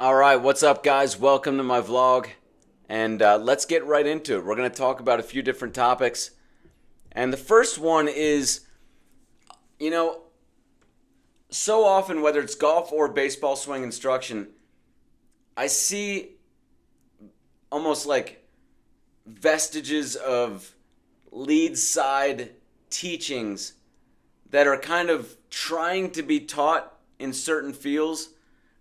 All right, what's up, guys? Welcome to my vlog, and let's get right into it. We're going to talk about a few different topics, and the first one is, you know, so often, whether it's golf or baseball swing instruction, I see almost like vestiges of lead side teachings that are kind of trying to be taught in certain fields,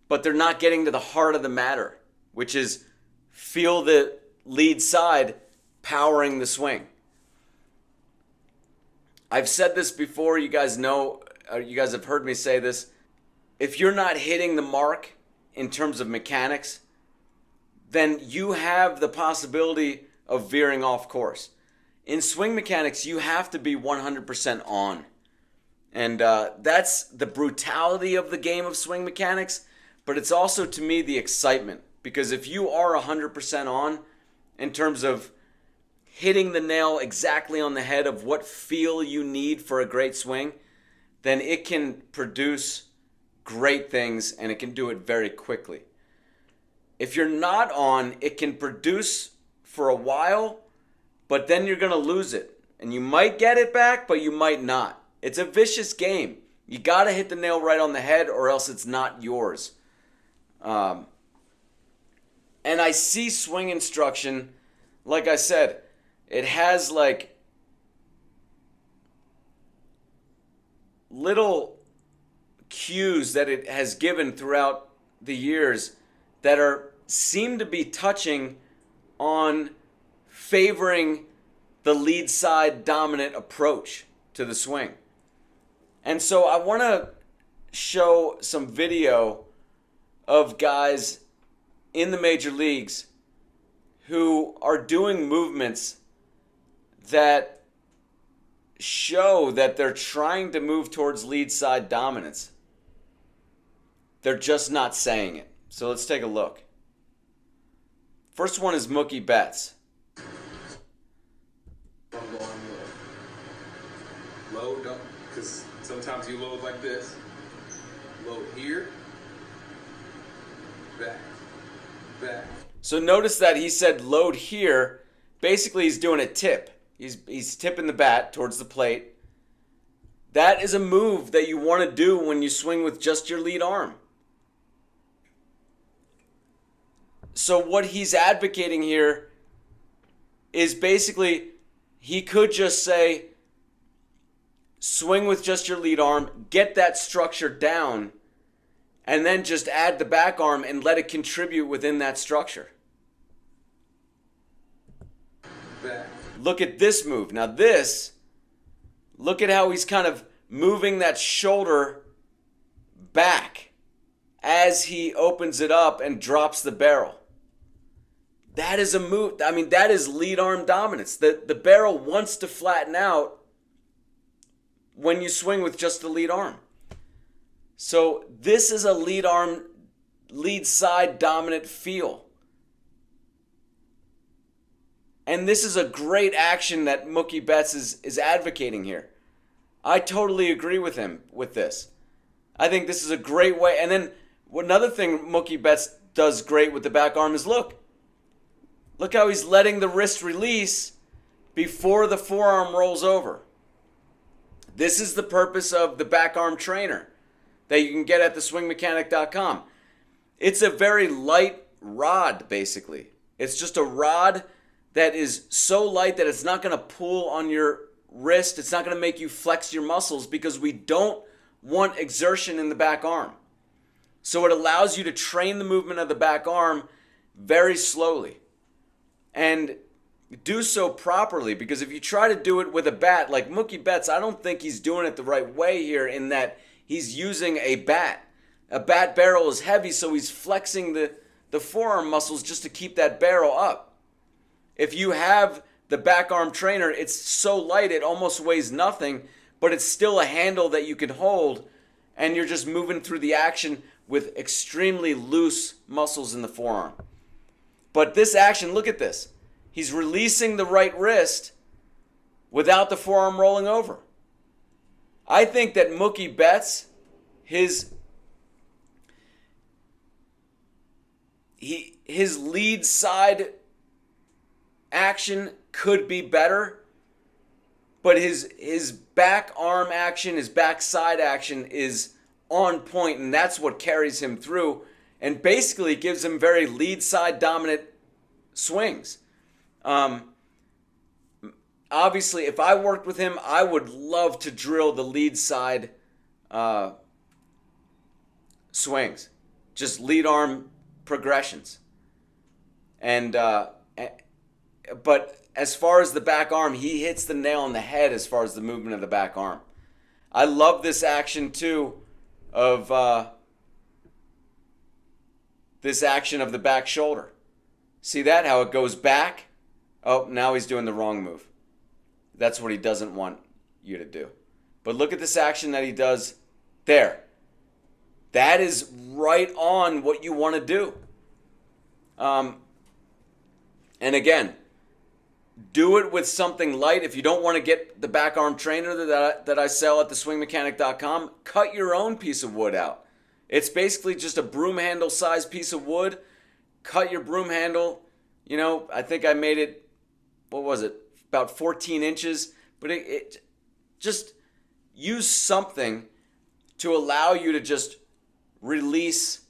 but they're not getting to the heart of the matter, which is feel the lead side powering the swing. I've said this before, you guys know, you guys have heard me say this. If you're not hitting the mark in terms of mechanics, then you have the possibility of veering off course. In swing mechanics, you have to be 100% on. And that's the brutality of the game of swing mechanics, but it's also, to me, the excitement. Because if you are 100% on in terms of hitting the nail exactly on the head of what feel you need for a great swing, then it can produce great things and it can do it very quickly. If you're not on, it can produce for a while, but then you're going to lose it. And you might get it back, but you might not. It's a vicious game. You got to hit the nail right on the head or else it's not yours. And I see swing instruction, like I said, it has like little cues that it has given throughout the years that seem to be touching on favoring the lead side dominant approach to the swing. And so I want to show some video of guys in the major leagues who are doing movements that show that they're trying to move towards lead side dominance. They're just not saying it. So let's take a look. First one is Mookie Betts. I'm going low. Low, don't, because sometimes you load like this. Load here. Back. So notice that he said load here. Basically, he's doing a tip. He's tipping the bat towards the plate. That is a move that you want to do when you swing with just your lead arm. So what he's advocating here is basically he could just say swing with just your lead arm, get that structure down, and then just add the back arm and let it contribute within that structure. Back. Look at this move. Now look at how he's kind of moving that shoulder back as he opens it up and drops the barrel. That is a move. I mean, that is lead arm dominance. The barrel wants to flatten out when you swing with just the lead arm. So this is a lead side dominant feel. And this is a great action that Mookie Betts is advocating here. I totally agree with him with this. I think this is a great way. And then another thing Mookie Betts does great with the back arm is look how he's letting the wrist release before the forearm rolls over. This is the purpose of the back arm trainer that you can get at theswingmechanic.com. It's a very light rod, basically. It's just a rod that is so light that it's not going to pull on your wrist. It's not going to make you flex your muscles because we don't want exertion in the back arm. So it allows you to train the movement of the back arm very slowly and do so properly, because if you try to do it with a bat, like Mookie Betts, I don't think he's doing it the right way here in that he's using a bat. A bat barrel is heavy, so he's flexing the forearm muscles just to keep that barrel up. If you have the back arm trainer, it's so light it almost weighs nothing, but it's still a handle that you can hold, and you're just moving through the action with extremely loose muscles in the forearm. But this action, look at this. He's releasing the right wrist without the forearm rolling over. I think that Mookie Betts, his his lead side action could be better, but his back arm action, his back side action is on point, and that's what carries him through and basically gives him very lead side dominant swings. Obviously, if I worked with him, I would love to drill the lead side swings, just lead arm progressions. And but as far as the back arm, he hits the nail on the head as far as the movement of the back arm. I love this action too of this action of the back shoulder. See that? How it goes back? Oh, now he's doing the wrong move. That's what he doesn't want you to do. But look at this action that he does there. That is right on what you want to do. And again, do it with something light. If you don't want to get the back arm trainer that I sell at theswingmechanic.com, cut your own piece of wood out. It's basically just a broom handle size piece of wood. Cut your broom handle. You know, I think I made it, what was it, about 14 inches. But it just use something to allow you to just release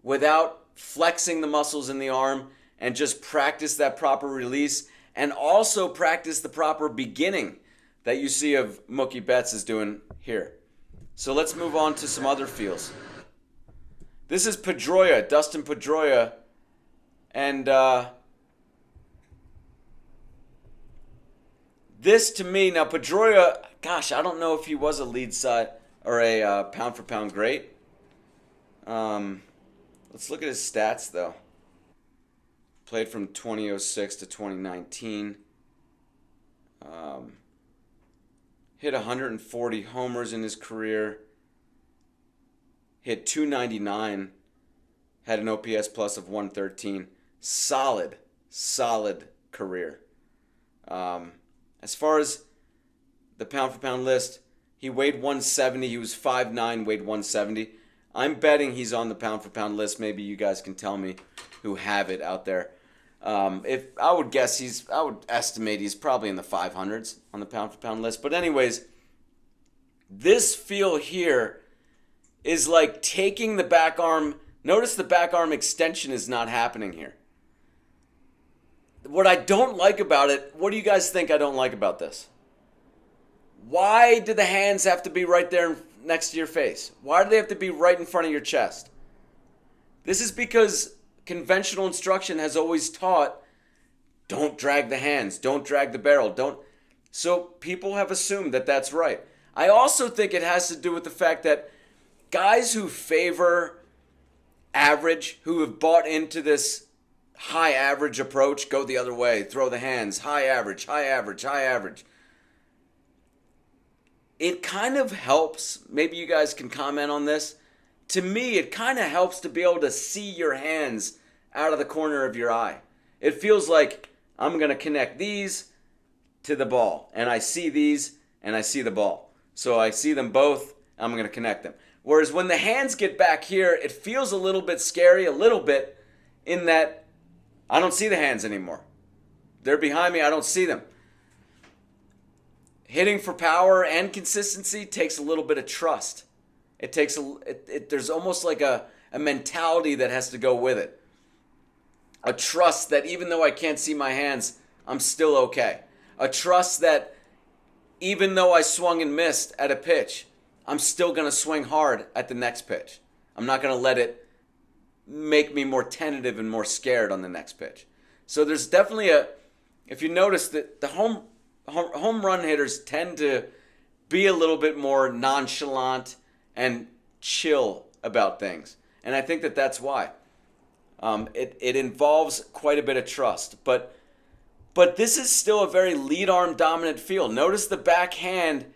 without flexing the muscles in the arm, and just practice that proper release, and also practice the proper beginning that you see of Mookie Betts is doing here. So let's move on to some other feels. This is Pedroia, Dustin Pedroia, and this to me, now Pedroia, gosh, I don't know if he was a lead side or a pound for pound great. Let's look at his stats though. Played from 2006 to 2019. Hit 140 homers in his career. Hit 299. Had an OPS plus of 113. Solid career. As far as the pound for pound list, he weighed 170. He was 5'9", weighed 170. I'm betting he's on the pound for pound list. Maybe you guys can tell me who have it out there. If I would guess I would estimate he's probably in the 500s on the pound for pound list. But anyways, this feel here is like taking the back arm. Notice the back arm extension is not happening here. What I don't like about it, what do you guys think I don't like about this? Why do the hands have to be right there next to your face? Why do they have to be right in front of your chest? This is because conventional instruction has always taught, don't drag the hands, don't drag the barrel, don't. So people have assumed that that's right. I also think it has to do with the fact that guys who favor average, who have bought into this high average approach, go the other way, throw the hands, high average, high average, high average. It kind of helps, maybe you guys can comment on this. To me, it kind of helps to be able to see your hands out of the corner of your eye. It feels like I'm going to connect these to the ball, and I see these, and I see the ball. So I see them both, I'm going to connect them. Whereas when the hands get back here, it feels a little bit scary, a little bit, in that I don't see the hands anymore. They're behind me, I don't see them. Hitting for power and consistency takes a little bit of trust. It takes there's almost like a mentality that has to go with it. A trust that even though I can't see my hands, I'm still okay. A trust that even though I swung and missed at a pitch, I'm still going to swing hard at the next pitch. I'm not going to let it make me more tentative and more scared on the next pitch. So there's definitely if you notice that the home run hitters tend to be a little bit more nonchalant and chill about things. And I think that that's why. It involves quite a bit of trust. But this is still a very lead arm dominant feel. Notice the backhand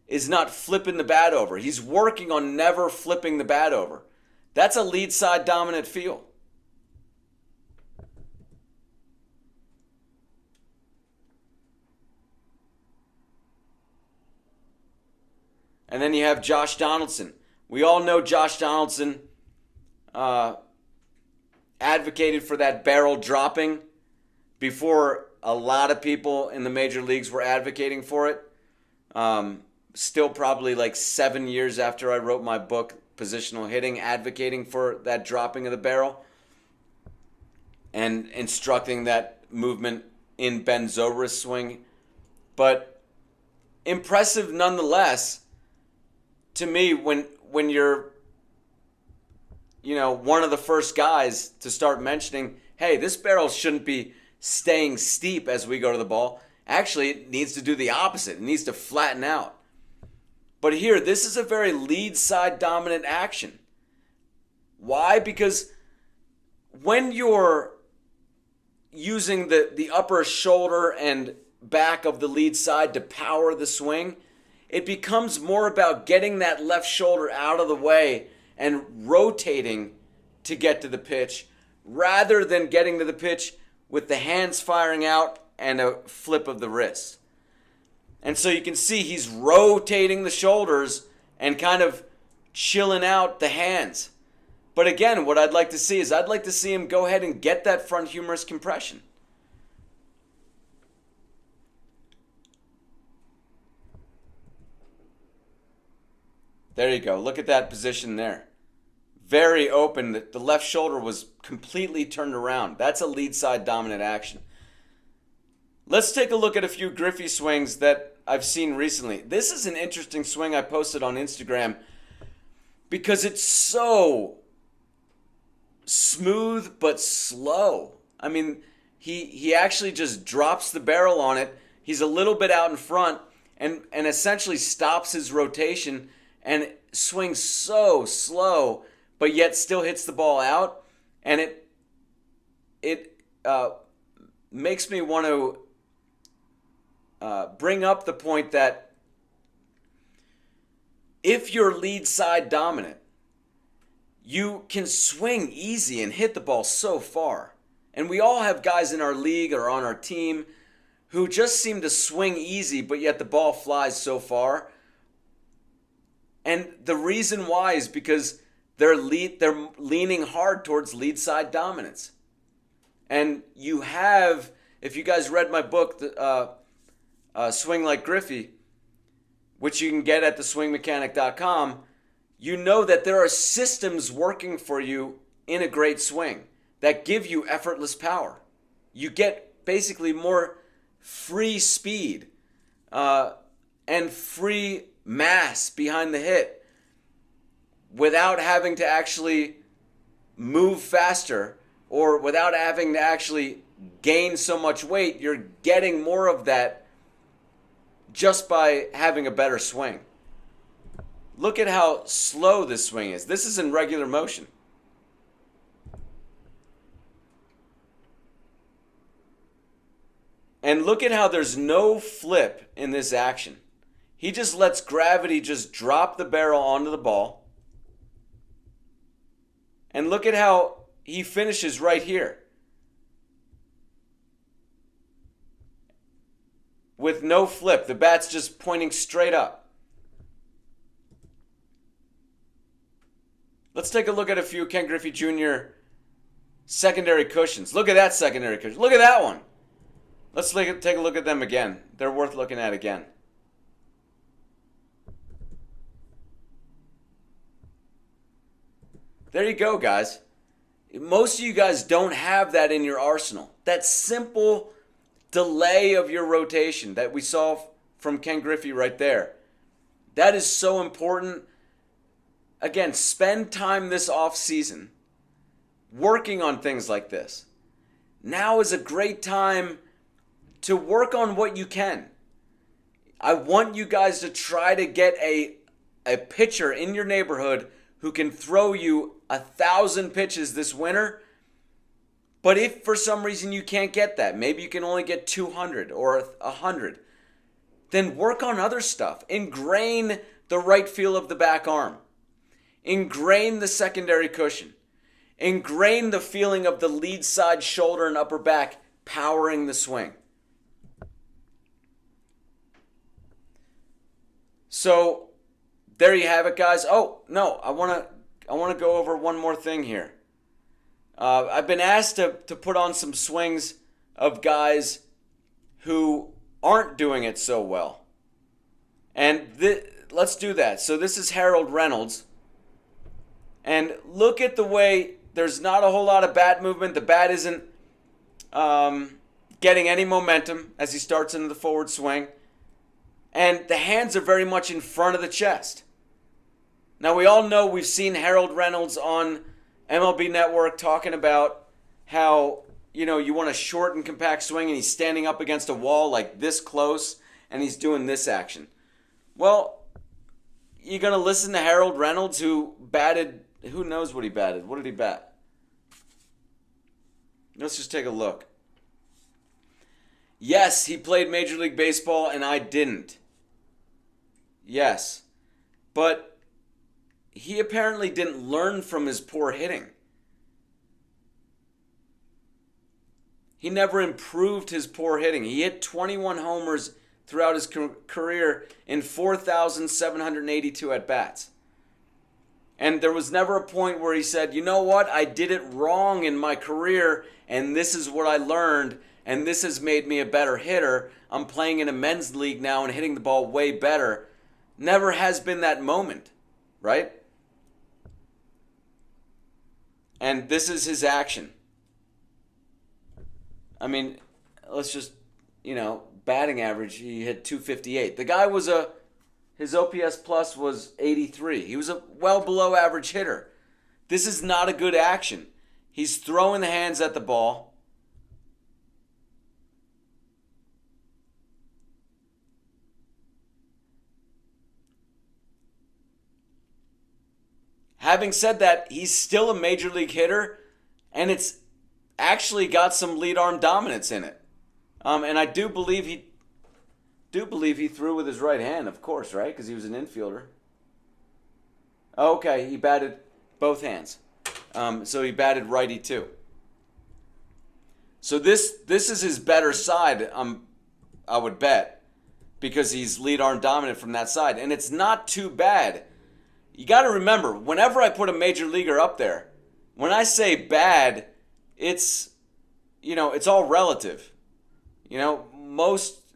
is not flipping the bat over. He's working on never flipping the bat over. That's a lead side dominant feel. And then you have Josh Donaldson. We all know Josh Donaldson advocated for that barrel dropping before a lot of people in the major leagues were advocating for it. Still probably like 7 years after I wrote my book, Positional Hitting, advocating for that dropping of the barrel and instructing that movement in Ben Zobrist's swing. But impressive nonetheless to me when you're one of the first guys to start mentioning, hey, this barrel shouldn't be staying steep as we go to the ball. Actually, it needs to do the opposite. It needs to flatten out. But here, this is a very lead side dominant action. Why? Because when you're using the upper shoulder and back of the lead side to power the swing, it becomes more about getting that left shoulder out of the way and rotating to get to the pitch rather than getting to the pitch with the hands firing out and a flip of the wrist. And so you can see he's rotating the shoulders and kind of chilling out the hands. But again, what I'd like to see is I'd like to see him go ahead and get that front humerus compression. There you go. Look at that position there. Very open. The left shoulder was completely turned around. That's a lead side dominant action. Let's take a look at a few Griffey swings that I've seen recently. This is an interesting swing I posted on Instagram because it's so smooth but slow. I mean, he actually just drops the barrel on it. He's a little bit out in front and essentially stops his rotation and swings so slow, but yet still hits the ball out. And it makes me want to bring up the point that if you're lead side dominant, you can swing easy and hit the ball so far. And we all have guys in our league or on our team who just seem to swing easy, but yet the ball flies so far. And the reason why is because they're leaning hard towards lead side dominance. And you have, if you guys read my book, Swing Like Griffey, which you can get at theswingmechanic.com, you know that there are systems working for you in a great swing that give you effortless power. You get basically more free speed and free mass behind the hit without having to actually move faster or without having to actually gain so much weight. You're getting more of that just by having a better swing. Look at how slow this swing is. This is in regular motion. And look at how there's no flip in this action. He just lets gravity just drop the barrel onto the ball. And look at how he finishes right here. With no flip. The bat's just pointing straight up. Let's take a look at a few Ken Griffey Jr. secondary cushions. Look at that secondary cushion. Look at that one. Let's take a look at them again. They're worth looking at again. There you go, guys. Most of you guys don't have that in your arsenal. That simple delay of your rotation that we saw from Ken Griffey right there. That is so important. Again, spend time this off season working on things like this. Now is a great time to work on what you can. I want you guys to try to get a pitcher in your neighborhood who can throw you 1,000 pitches this winter. But if for some reason you can't get that, maybe you can only get 200 or 100, then work on other stuff. Ingrain the right feel of the back arm. Ingrain the secondary cushion. Ingrain the feeling of the lead side shoulder and upper back powering the swing. So there you have it, guys. Oh, no, I want to go over one more thing here. I've been asked to put on some swings of guys who aren't doing it so well. And let's do that. So this is Harold Reynolds. And look at the way there's not a whole lot of bat movement. The bat isn't getting any momentum as he starts into the forward swing. And the hands are very much in front of the chest. Now, we all know, we've seen Harold Reynolds on MLB Network talking about how, you want a short and compact swing, and he's standing up against a wall like this close, and he's doing this action. Well, you're going to listen to Harold Reynolds, who batted, who knows what he batted? What did he bat? Let's just take a look. Yes, he played Major League Baseball, and I didn't. Yes. But he apparently didn't learn from his poor hitting. He never improved his poor hitting. He hit 21 homers throughout his career in 4,782 at-bats. And there was never a point where he said, you know what, I did it wrong in my career, and this is what I learned, and this has made me a better hitter. I'm playing in a men's league now and hitting the ball way better. Never has been that moment, right? And this is his action. I mean, let's just, batting average, he hit 258. The guy was his OPS plus was 83. He was a well below average hitter. This is not a good action. He's throwing the hands at the ball. Having said that, he's still a major league hitter, and it's actually got some lead arm dominance in it. And I do believe he threw with his right hand, of course, right? Because he was an infielder. Okay, he batted both hands. So he batted righty too. So this is his better side, I would bet, because he's lead arm dominant from that side. And it's not too bad. You got to remember, whenever I put a major leaguer up there, when I say bad, it's all relative.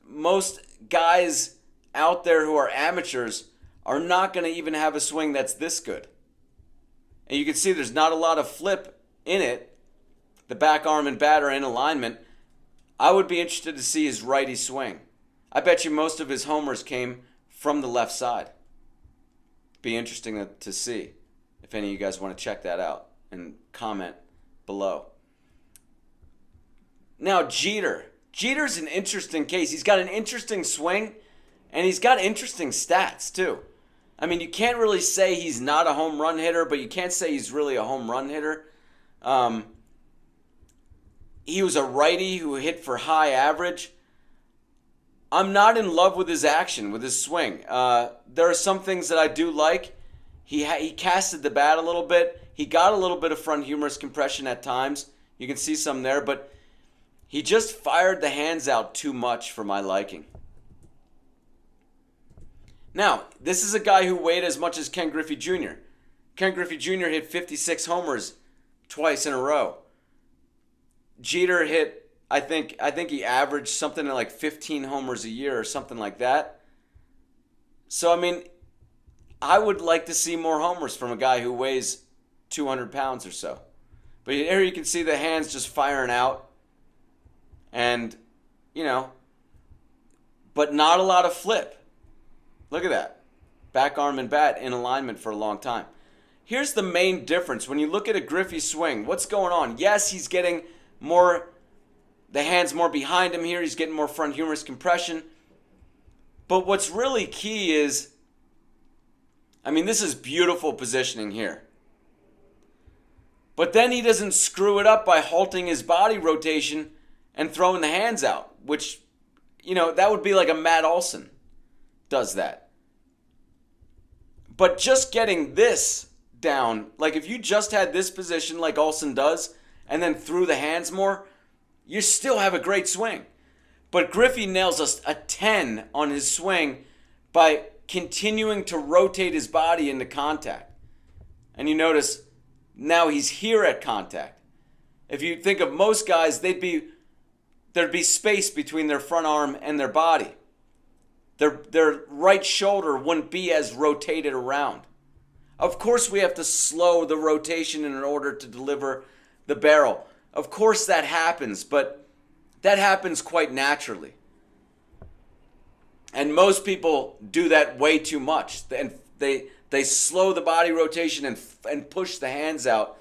Most guys out there who are amateurs are not going to even have a swing that's this good. And you can see there's not a lot of flip in it. The back arm and bat are in alignment. I would be interested to see his righty swing. I bet you most of his homers came from the left side. Be interesting to see if any of you guys want to check that out and comment below. Now, Jeter's an interesting case. He's got an interesting swing, and he's got interesting stats, too. I mean, you can't really say he's not a home run hitter, but you can't say he's really a home run hitter. He was a righty who hit for high average. I'm not in love with his action, with his swing. There are some things that I do like. He casted the bat a little bit. He got a little bit of front humerus compression at times. You can see some there, but he just fired the hands out too much for my liking. Now, this is a guy who weighed as much as Ken Griffey Jr. Ken Griffey Jr. hit 56 homers twice in a row. Jeter hit, I think he averaged something like 15 homers a year or something like that. So, I mean, I would like to see more homers from a guy who weighs 200 pounds or so. But here you can see the hands just firing out. And, but not a lot of flip. Look at that. Back arm and bat in alignment for a long time. Here's the main difference. When you look at a Griffey swing, what's going on? Yes, he's getting the hands more behind him here. He's getting more front humerus compression. But what's really key is, this is beautiful positioning here. But then he doesn't screw it up by halting his body rotation and throwing the hands out, which, that would be like a Matt Olson does that. But just getting this down, like if you just had this position like Olson does and then threw the hands more, you still have a great swing. But Griffey nails us a 10 on his swing by continuing to rotate his body into contact. And you notice now he's here at contact. If you think of most guys, there'd be space between their front arm and their body. Their right shoulder wouldn't be as rotated around. Of course, we have to slow the rotation in order to deliver the barrel. Of course that happens, but that happens quite naturally. And most people do that way too much. And they slow the body rotation and push the hands out,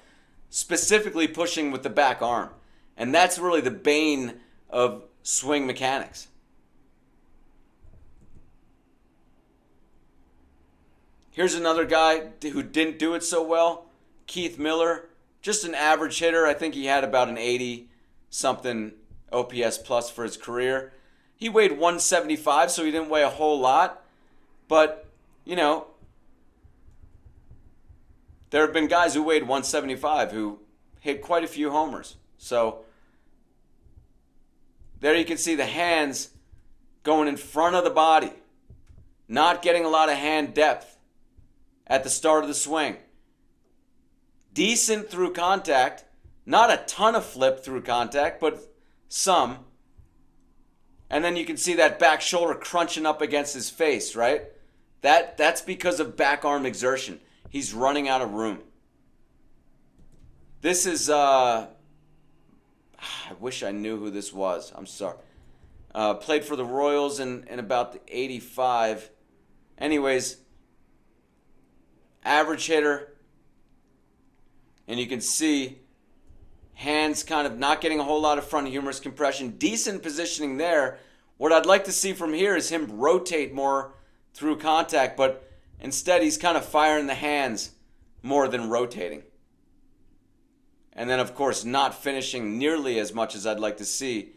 specifically pushing with the back arm. And that's really the bane of swing mechanics. Here's another guy who didn't do it so well, Keith Miller. Just an average hitter. I think he had about an 80-something OPS plus for his career. He weighed 175, so he didn't weigh a whole lot. But, you know, there have been guys who weighed 175 who hit quite a few homers. So there you can see the hands going in front of the body, not getting a lot of hand depth at the start of the swing. Decent through contact, not a ton of flip through contact, but some. And then you can see that back shoulder crunching up against his face, right? That's because of back arm exertion. He's running out of room. This is, I wish I knew who this was. I'm sorry. Played for the Royals in about the 85. Anyways, average hitter. And you can see hands kind of not getting a whole lot of front humerus compression. Decent positioning there. What I'd like to see from here is him rotate more through contact, but instead he's kind of firing the hands more than rotating. And then, of course, not finishing nearly as much as I'd like to see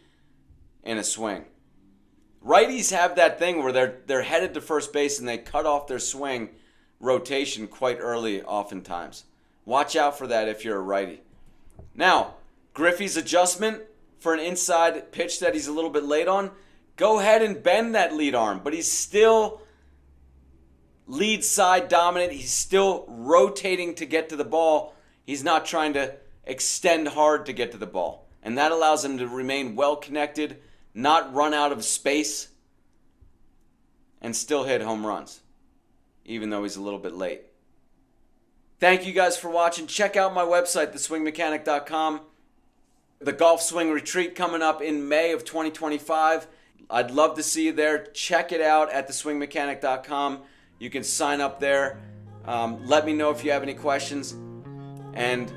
in a swing. Righties have that thing where they're headed to first base and they cut off their swing rotation quite early oftentimes. Watch out for that if you're a righty. Now, Griffey's adjustment for an inside pitch that he's a little bit late on, go ahead and bend that lead arm, but he's still lead side dominant. He's still rotating to get to the ball. He's not trying to extend hard to get to the ball. And that allows him to remain well connected, not run out of space, and still hit home runs, even though he's a little bit late. Thank you guys for watching. Check out my website, theswingmechanic.com. The Golf Swing Retreat coming up in May of 2025. I'd love to see you there. Check it out at theswingmechanic.com. You can sign up there. Let me know if you have any questions, and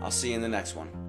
I'll see you in the next one.